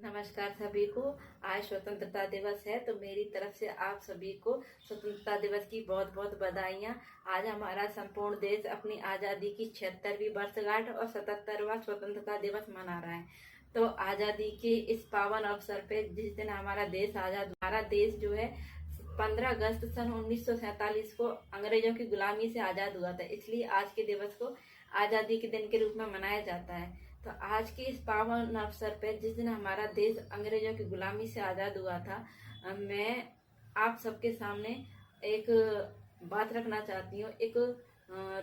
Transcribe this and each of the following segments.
नमस्कार सभी को। आज स्वतंत्रता दिवस है, तो मेरी तरफ से आप सभी को स्वतंत्रता दिवस की बहुत बहुत बधाइयाँ। आज हमारा संपूर्ण देश अपनी आज़ादी की 76वीं वर्षगांठ और 77वां स्वतंत्रता दिवस मना रहा है। तो आज़ादी के इस पावन अवसर पे जिस दिन हमारा देश हमारा देश जो है 15 अगस्त सन 1947 को अंग्रेजों की गुलामी से आज़ाद हुआ था, इसलिए आज के दिवस को आज़ादी के दिन के रूप में मनाया जाता है। तो आज के इस पावन अवसर पर जिस दिन हमारा देश अंग्रेजों की गुलामी से आज़ाद हुआ था, मैं आप सबके सामने एक बात रखना चाहती हूँ। एक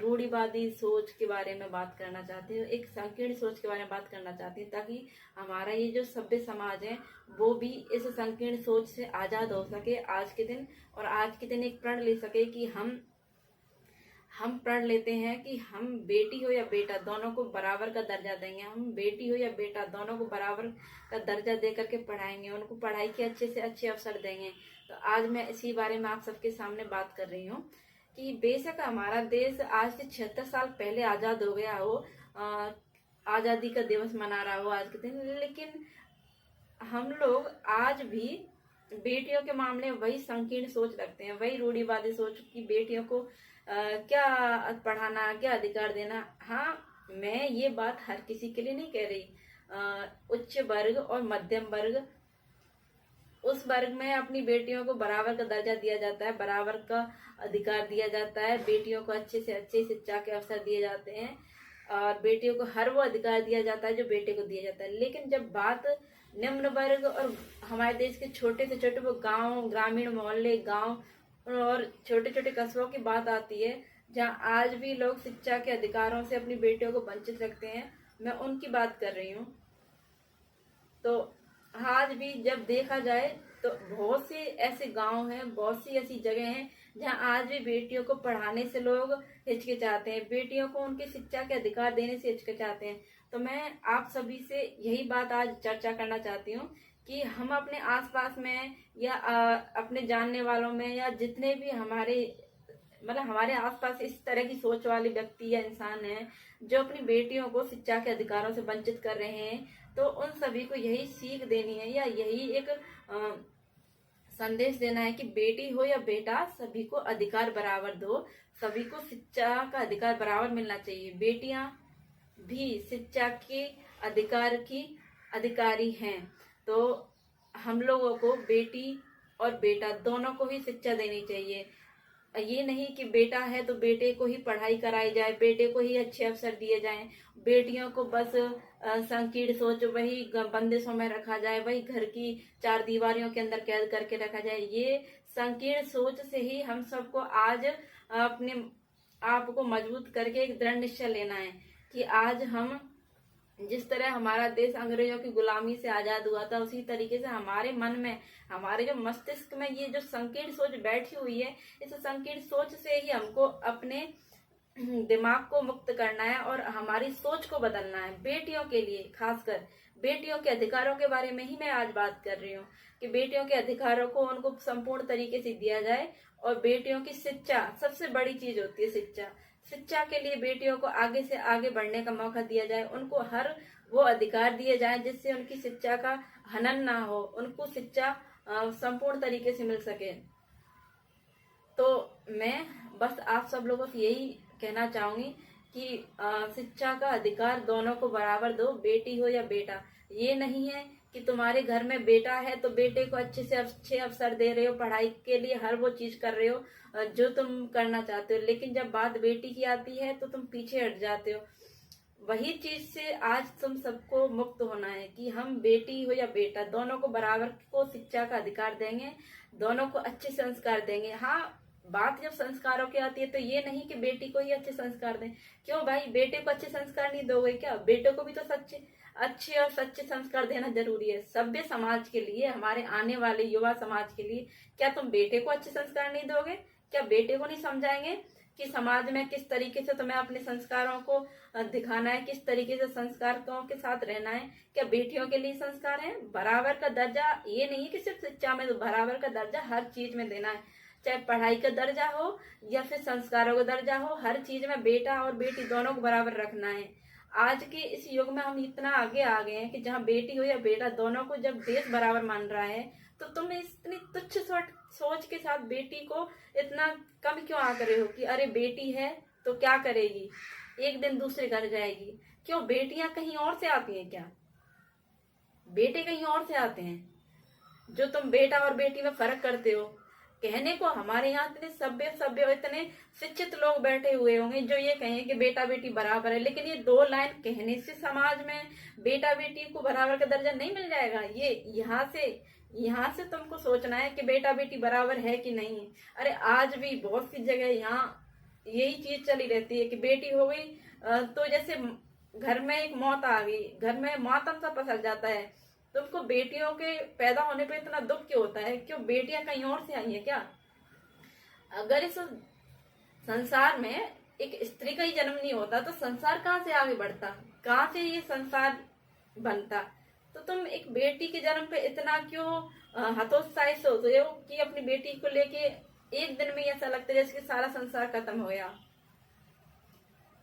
रूढ़िवादी सोच के बारे में बात करना चाहती हूँ, एक संकीर्ण सोच के बारे में बात करना चाहती हूँ, ताकि हमारा ये जो सभ्य समाज है वो भी इस संकीर्ण सोच से आज़ाद हो सके आज के दिन। और आज के दिन एक प्रण ले सके कि हम प्रण लेते हैं कि हम बेटी हो या बेटा दोनों को बराबर का दर्जा देंगे। हम बेटी हो या बेटा दोनों को बराबर का दर्जा दे करके पढ़ाएंगे, उनको पढ़ाई के अच्छे से अच्छे अवसर देंगे। तो आज मैं इसी बारे में आप सबके सामने बात कर रही हूँ कि बेशक हमारा देश आज से 76 साल पहले आज़ाद हो गया हो, आज़ादी का दिवस मना रहा हो आज के दिन, लेकिन हम लोग आज भी बेटियों के मामले में वही संकीर्ण सोच रखते हैं, वही रूढ़िवादी सोच कि बेटियों को क्या पढ़ाना, क्या अधिकार देना। हाँ, मैं ये बात हर किसी के लिए नहीं कह रही। उच्च वर्ग और मध्यम वर्ग, उस वर्ग में अपनी बेटियों को बराबर का दर्जा दिया जाता है, बराबर का अधिकार दिया जाता है, बेटियों को अच्छे से अच्छे शिक्षा के अवसर दिए जाते हैं और बेटियों को हर वो अधिकार दिया जाता है जो बेटे को दिया जाता है। लेकिन जब बात निम्न वर्ग और हमारे देश के छोटे से छोटे वो गांव, ग्रामीण मोहल्ले, गांव और छोटे छोटे कस्बों की बात आती है, जहां आज भी लोग शिक्षा के अधिकारों से अपनी बेटियों को वंचित रखते हैं, मैं उनकी बात कर रही हूँ। तो आज भी जब देखा जाए तो बहुत से ऐसे गांव हैं, बहुत सी ऐसी जगह हैं जहां आज भी बेटियों को पढ़ाने से लोग हिचकिचाते हैं, बेटियों को उनके शिक्षा के अधिकार देने से हिचकिचाते हैं। तो मैं आप सभी से यही बात आज चर्चा करना चाहती हूँ कि हम अपने आसपास में या अपने जानने वालों में या जितने भी हमारे आसपास इस तरह की सोच वाले व्यक्ति या इंसान हैं जो अपनी बेटियों को शिक्षा के अधिकारों से वंचित कर रहे हैं, तो उन सभी को यही सीख देनी है या यही एक संदेश देना है कि बेटी हो या बेटा सभी को अधिकार बराबर दो, सभी को शिक्षा का अधिकार बराबर मिलना चाहिए। बेटियां भी शिक्षा के अधिकार की अधिकारी हैं। तो हम लोगों को बेटी और बेटा दोनों को ही शिक्षा देनी चाहिए। ये नहीं कि बेटा है तो बेटे को ही पढ़ाई कराई जाए, बेटे को ही अच्छे अवसर दिए जाएं, बेटियों को बस संकीर्ण सोच वही बंदिशों में रखा जाए, वही घर की चार दीवारियों के अंदर कैद करके रखा जाए। ये संकीर्ण सोच से ही हम सबको आज अपने आप को मजबूत करके एक दृढ़ निश्चय लेना है कि आज हम जिस तरह हमारा देश अंग्रेजों की गुलामी से आजाद हुआ था, उसी तरीके से हमारे मन में, हमारे जो मस्तिष्क में ये जो संकीर्ण सोच बैठी हुई है, इस संकीर्ण सोच से ही हमको अपने दिमाग को मुक्त करना है और हमारी सोच को बदलना है। बेटियों के लिए, खासकर बेटियों के अधिकारों के बारे में ही मैं आज बात कर रही हूँ कि बेटियों के अधिकारों को उनको संपूर्ण तरीके से दिया जाए। और बेटियों की शिक्षा सबसे बड़ी चीज होती है। शिक्षा के लिए बेटियों को आगे से आगे बढ़ने का मौका दिया जाए, उनको हर वो अधिकार दिए जाए जिससे उनकी शिक्षा का हनन ना हो, उनको शिक्षा संपूर्ण तरीके से मिल सके। तो मैं बस आप सब लोगों से यही कहना चाहूंगी कि शिक्षा का अधिकार दोनों को बराबर दो, बेटी हो या बेटा। ये नहीं है कि तुम्हारे घर में बेटा है तो बेटे को अच्छे से अच्छे अवसर दे रहे हो, पढ़ाई के लिए हर वो चीज कर रहे हो जो तुम करना चाहते हो, लेकिन जब बात बेटी की आती है तो तुम पीछे हट जाते हो। वही चीज से आज तुम सबको मुक्त होना है कि हम बेटी हो या बेटा दोनों को बराबर को शिक्षा का अधिकार देंगे, दोनों को अच्छे संस्कार देंगे। हाँ, बात जब संस्कारों की आती है तो ये नहीं कि बेटी को ही अच्छे संस्कार दें। क्यों भाई, बेटे को अच्छे संस्कार नहीं दोगे क्या? बेटे को भी तो अच्छे और सच्चे संस्कार देना जरूरी है सभ्य समाज के लिए, हमारे आने वाले युवा समाज के लिए। क्या तुम बेटे को अच्छे संस्कार नहीं दोगे? क्या बेटे को नहीं समझाएंगे कि समाज में किस तरीके से तुम्हें अपने संस्कारों को दिखाना है, किस तरीके से संस्कारों के साथ रहना है? क्या बेटियों के लिए संस्कार है? बराबर का दर्जा ये नहीं कि सिर्फ शिक्षा में, तो बराबर का दर्जा हर चीज में देना है, चाहे पढ़ाई का दर्जा हो या फिर संस्कारों का दर्जा हो, हर चीज में बेटा और बेटी दोनों को बराबर रखना है। आज के इस युग में हम इतना आगे आ गए हैं कि जहाँ बेटी हो या बेटा दोनों को जब देश बराबर मान रहा है, तो तुम इतनी तुच्छ सोच के साथ बेटी को इतना कम क्यों आ रहे हो कि अरे बेटी है तो क्या करेगी, एक दिन दूसरे घर जाएगी। क्यों, बेटियां कहीं और से आती हैं क्या? बेटे कहीं और से आते हैं? जो तुम बेटा और बेटी में फर्क करते हो, कहने को हमारे यहाँ इतने सभ्य सभ्य और इतने शिक्षित लोग बैठे हुए होंगे जो ये कहें कि बेटा बेटी बराबर है, लेकिन ये दो लाइन कहने से समाज में बेटा बेटी को बराबर का दर्जा नहीं मिल जाएगा। ये यहाँ से तुमको सोचना है कि बेटा बेटी बराबर है कि नहीं। अरे आज भी बहुत सी जगह यहाँ यही चीज चली रहती है कि बेटी हो गई तो जैसे घर में एक मौत आ गई, घर में मातम सा पसर जाता है। तुमको बेटियों के पैदा होने पे इतना दुख क्यों होता है? क्यों, बेटियां कहीं और से आई है क्या? अगर इस संसार में एक स्त्री का ही जन्म नहीं होता तो संसार कहाँ से आगे बढ़ता, कहाँ से ये संसार बनता? तो तुम एक बेटी के जन्म पे इतना क्यों हतोत्साहित होते हो कि अपनी बेटी को लेके एक दिन में ऐसा लगता है जैसे कि सारा संसार खत्म हो गया।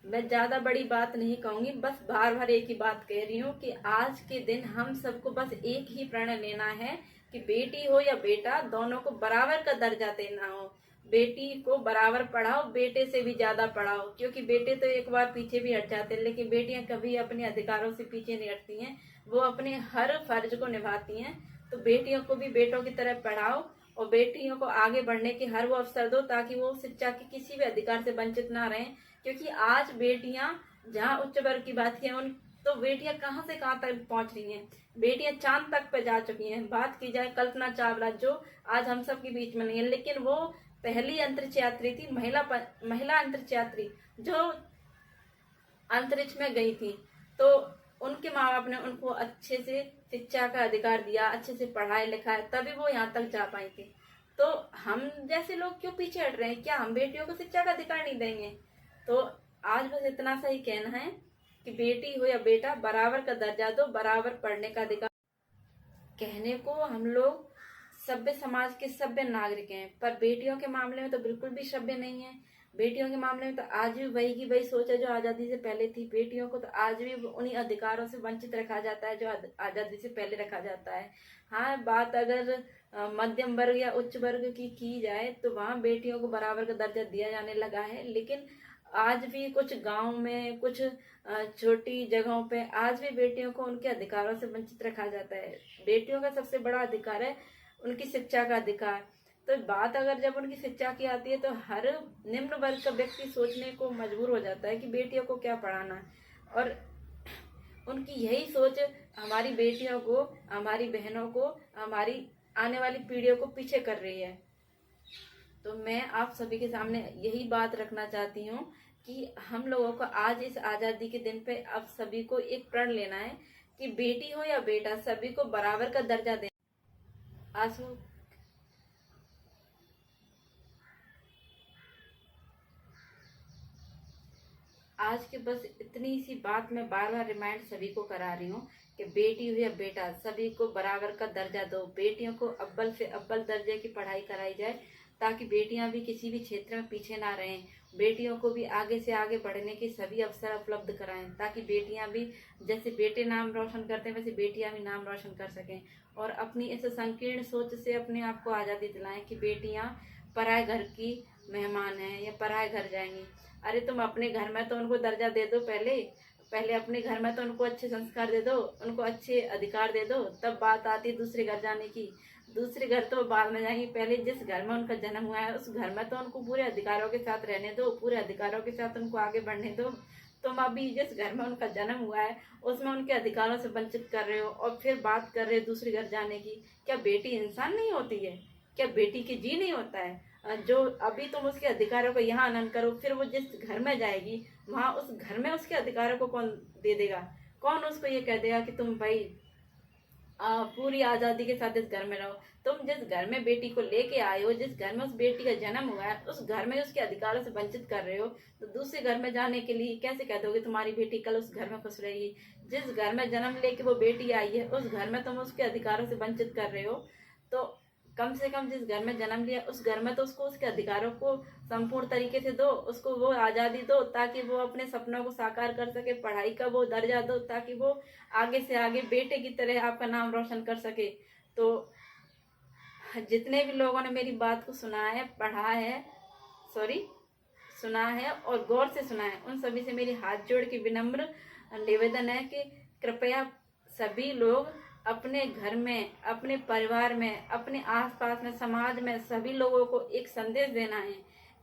मैं ज्यादा बड़ी बात नहीं कहूंगी, बस बार बार एक ही बात कह रही हूँ कि आज के दिन हम सबको बस एक ही प्रण लेना है कि बेटी हो या बेटा दोनों को बराबर का दर्जा देना हो। बेटी को बराबर पढ़ाओ, बेटे से भी ज्यादा पढ़ाओ, क्योंकि बेटे तो एक बार पीछे भी हट जाते हैं लेकिन बेटियां कभी अपने अधिकारों से पीछे नहीं हटती हैं, वो अपने हर फर्ज को निभाती हैं। तो बेटियों को भी बेटों की तरह पढ़ाओ और बेटियों को आगे बढ़ने के हर वो अवसर दो ताकि वो शिक्षा के किसी भी अधिकार से वंचित ना रहें। क्योंकि आज बेटियां, जहाँ उच्च वर्ग की बात की उन तो बेटियां कहाँ से कहाँ तक पहुंच रही हैं। बेटियां चांद तक पे जा चुकी हैं। बात की जाए कल्पना चावला जो आज हम सब के बीच में नहीं है, लेकिन वो पहली अंतरिक्ष यात्री थी, महिला अंतरिक्ष यात्री जो अंतरिक्ष में गई थी। तो उनके माँ बाप ने उनको अच्छे से शिक्षा का अधिकार दिया, अच्छे से पढ़ाई लिखाए, तभी वो यहाँ तक जा पाई थी। तो हम जैसे लोग क्यों पीछे हट रहे हैं? क्या हम बेटियों को शिक्षा का अधिकार नहीं देंगे? तो आज बस इतना सा ही कहना है कि बेटी हो या बेटा बराबर का दर्जा दो, बराबर पढ़ने का अधिकार। कहने को हम लोग सभ्य समाज के सभ्य नागरिक हैं, पर बेटियों के मामले में तो बिल्कुल भी सभ्य नहीं है। बेटियों के मामले में तो आज भी वही की वही सोच है जो आजादी से पहले थी। बेटियों को तो आज भी उन्हीं अधिकारों से वंचित रखा जाता है जो आजादी से पहले रखा जाता है। हाँ, बात अगर मध्यम वर्ग या उच्च वर्ग की जाए तो वहाँ बेटियों को बराबर का दर्जा दिया जाने लगा है, लेकिन आज भी कुछ गांव में, कुछ छोटी जगहों पे आज भी बेटियों को उनके अधिकारों से वंचित रखा जाता है। बेटियों का सबसे बड़ा अधिकार है उनकी शिक्षा का अधिकार। तो बात अगर जब उनकी शिक्षा की आती है तो हर निम्न वर्ग का व्यक्ति सोचने को मजबूर हो जाता है कि बेटियों को क्या पढ़ाना है, और उनकी यही सोच हमारी बेटियों को, हमारी बहनों को, हमारी आने वाली पीढ़ियों को पीछे कर रही है। तो मैं आप सभी के सामने यही बात रखना चाहती हूँ कि हम लोगों को आज इस आज़ादी के दिन पे आप सभी को एक प्रण लेना है कि बेटी हो या बेटा सभी को बराबर का दर्जा दें। आंसू आज के बस इतनी सी बात मैं बार बार रिमाइंड सभी को करा रही हूँ कि बेटी हो या बेटा सभी को बराबर का दर्जा दो। बेटियों को अव्वल से अव्वल दर्जे की पढ़ाई कराई जाए ताकि बेटियां भी किसी भी क्षेत्र में पीछे ना रहें। बेटियों को भी आगे से आगे बढ़ने के सभी अवसर उपलब्ध कराएं ताकि बेटियां भी जैसे बेटे नाम रोशन करते हैं वैसे बेटियां भी नाम रोशन कर सकें, और अपनी इस संकीर्ण सोच से अपने आप को आज़ादी दिलाएं कि बेटियां पराए घर की मेहमान हैं या पराए घर जाएंगी। अरे तुम अपने घर में तो उनको दर्जा दे दो, पहले अपने घर में तो उनको अच्छे संस्कार दे दो, उनको अच्छे अधिकार दे दो, तब बात आती है दूसरे घर जाने की। दूसरे घर तो बाद में जाएंगी, पहले जिस घर में उनका जन्म हुआ है उस घर में तो उनको पूरे अधिकारों के साथ रहने दो, पूरे अधिकारों के साथ उनको आगे बढ़ने दो। तुम अभी जिस घर में उनका जन्म हुआ है उसमें उनके अधिकारों से वंचित कर रहे हो और फिर बात कर रहे हो दूसरे घर जाने की। क्या बेटी इंसान नहीं होती है? क्या बेटी की जी नहीं होता है? जो अभी तुम उसके अधिकारों को यहाँ आनंद करो, फिर वो जिस घर में जाएगी वहां उस घर में उसके अधिकारों को कौन दे देगा? कौन उसको ये कह देगा कि तुम भाई पूरी आजादी के साथ इस घर में रहो? तुम जिस घर में बेटी को लेके आए हो, जिस घर में उस बेटी का जन्म हुआ है उस घर में उसके अधिकारों से वंचित कर रहे हो, तो दूसरे घर में जाने के लिए कैसे कह दोगे तुम्हारी बेटी कल उस घर में खुश रहेगी? जिस घर में जन्म लेके वो बेटी आई है उस घर में तुम उसके अधिकारों से वंचित कर रहे हो। तो कम से कम जिस घर में जन्म लिया उस घर में तो उसको उसके अधिकारों को संपूर्ण तरीके से दो, उसको वो आज़ादी दो ताकि वो अपने सपनों को साकार कर सके, पढ़ाई का वो दर्जा दो ताकि वो आगे से आगे बेटे की तरह आपका नाम रोशन कर सके। तो जितने भी लोगों ने मेरी बात को सुना है, पढ़ा है, सॉरी सुना है और गौर से सुना है, उन सभी से मेरी हाथ जोड़ के विनम्र निवेदन है कि कृपया सभी लोग अपने घर में, अपने परिवार में, अपने आसपास में, समाज में सभी लोगों को एक संदेश देना है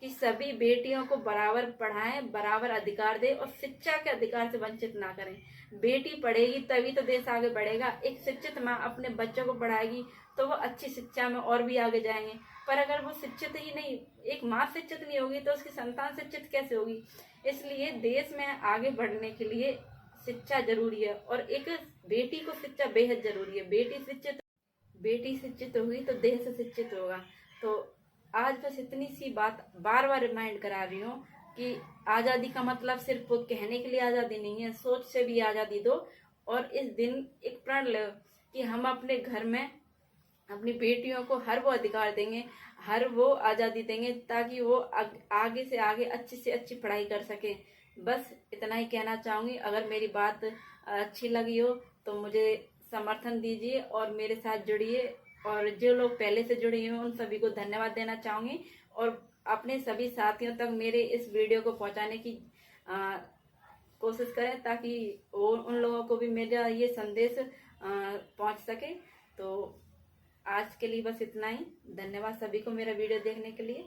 कि सभी बेटियों को बराबर पढ़ाएं, बराबर अधिकार दें और शिक्षा के अधिकार से वंचित ना करें। बेटी पढ़ेगी तभी तो देश आगे बढ़ेगा। एक शिक्षित माँ अपने बच्चों को पढ़ाएगी तो वो अच्छी शिक्षा में और भी आगे जाएंगे। पर अगर वो शिक्षित ही नहीं, एक माँ शिक्षित नहीं होगी तो उसकी संतान शिक्षित कैसे होगी। इसलिए देश में आगे बढ़ने के लिए शिक्षा जरूरी है और एक बेटी को शिक्षा बेहद जरूरी है। बेटी शिक्षित होगी तो देश शिक्षित होगा। तो आज बस इतनी सी बात बार बार रिमाइंड करा रही हूँ कि आज़ादी का मतलब सिर्फ वो कहने के लिए आज़ादी नहीं है, सोच से भी आज़ादी दो। और इस दिन एक प्रण लो कि हम अपने घर में अपनी बेटियों को हर वो अधिकार देंगे, हर वो आज़ादी देंगे ताकि वो आगे से आगे अच्छी से अच्छी पढ़ाई कर सके। बस इतना ही कहना चाहूँगी। अगर मेरी बात अच्छी लगी हो तो मुझे समर्थन दीजिए और मेरे साथ जुड़िए, और जो लोग पहले से जुड़े हुए उन सभी को धन्यवाद देना चाहूँगी। और अपने सभी साथियों तक मेरे इस वीडियो को पहुँचाने की कोशिश करें ताकि वो उन लोगों को भी मेरा ये संदेश पहुँच सके। तो आज के लिए बस इतना ही। धन्यवाद सभी को मेरा वीडियो देखने के लिए।